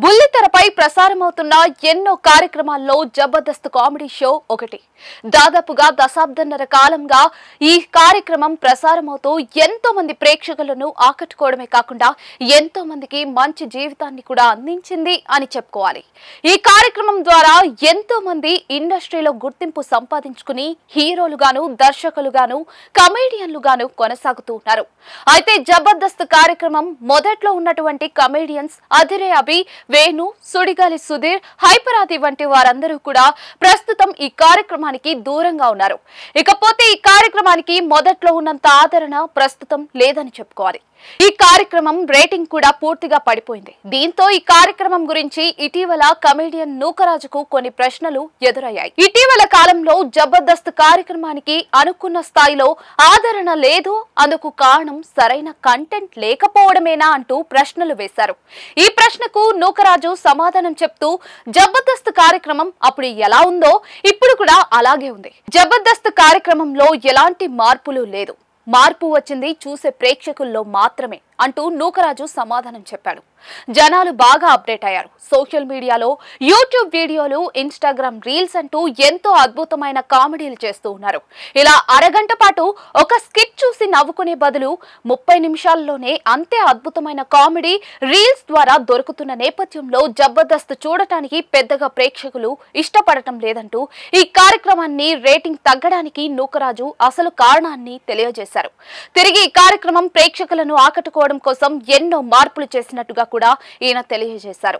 బుల్లితెరపై ప్రసారమవుతున్న ఎన్నో కార్యక్రమాల్లో Jabardasth comedy show ఒకటి. దాదాపుగా దశాబ్దన్నర కాలంగా ఈ కార్యక్రమం ప్రసారమవుతూ ఎంతో మంది ప్రేక్షకులను ఆకట్టుకోవడమే కాకుండా ఎంతో మందికి మంచి జీవితాన్ని కూడా అందించింది అని చెప్పుకోవాలి. ఈ కార్యక్రమం ద్వారా ఎంతో మంది ఇండస్ట్రీలో గుర్తింపు సంపాదించుకుని హీరోలుగాను, దర్శకులుగాను, కమెడియన్లుగాను కొనసాగుతూ ఉన్నారు. అయితే జబర్దస్త్ కార్యక్రమం మొదట్లో ఉన్నటువంటి కమెడియన్స్ అదిరే అభి, వేణు, సుడిగాలి సుధీర్, హైపరాది వంటి వారందరూ కూడా ప్రస్తుతం ఈ కార్యక్రమానికి దూరంగా ఉన్నారు. ఇకపోతే ఈ కార్యక్రమానికి మొదట్లో ఉన్నంత ఆదరణ ప్రస్తుతం లేదని చెప్పుకోవాలి. ఈ కార్యక్రమం రేటింగ్ కూడా పూర్తిగా పడిపోయింది. దీంతో ఈ కార్యక్రమం గురించి ఇటీవల కమెడియన్ నూకరాజుకు కొన్ని ప్రశ్నలు ఎదురయ్యాయి. ఇటీవల కాలంలో జబర్దస్త్ కార్యక్రమానికి అనుకున్న స్థాయిలో ఆదరణ లేదు, అందుకు కారణం సరైన కంటెంట్ లేకపోవడమేనా అంటూ ప్రశ్నలు వేశారు. ఈ ప్రశ్నకు నూకరాజు సమాధానం చెప్తూ జబర్దస్త్ కార్యక్రమం అప్పుడు ఎలా ఉందో ఇప్పుడు కూడా అలాగే ఉంది. జబర్దస్త్ కార్యక్రమంలో ఎలాంటి మార్పులు లేదు, మార్పు వచ్చింది చూసే ప్రేక్షకుల్లో మాత్రమే అంటూ నూకరాజు సమాధానం చెప్పాడు. జనాలు బాగా అప్డేట్ అయ్యారు. సోషల్ మీడియాలో యూట్యూబ్ వీడియోలు, ఇన్స్టాగ్రామ్ రీల్స్ అంటూ ఎంతో అద్భుతమైన కామెడీలు చేస్తూ ఉన్నారు. ఇలా అరగంట పాటు ఒక స్కిట్ చూసి నవ్వుకునే బదులు 30 నిమిషాల్లోనే అంతే అద్భుతమైన కామెడీ రీల్స్ ద్వారా దొరుకుతున్న నేపథ్యంలో జబర్దస్త్ చూడటానికి పెద్దగా ప్రేక్షకులు ఇష్టపడటం లేదంటూ ఈ కార్యక్రమాన్ని రేటింగ్ తగ్గడానికి నూకరాజు అసలు కారణాన్ని తెలియజేశారు. తిరిగి ఈ కార్యక్రమం ప్రేక్షకులను ఆకట్టుకోవడం కోసం ఎన్నో మార్పులు చేసినట్టుగా కూడా ఈయన తెలియజేశారు.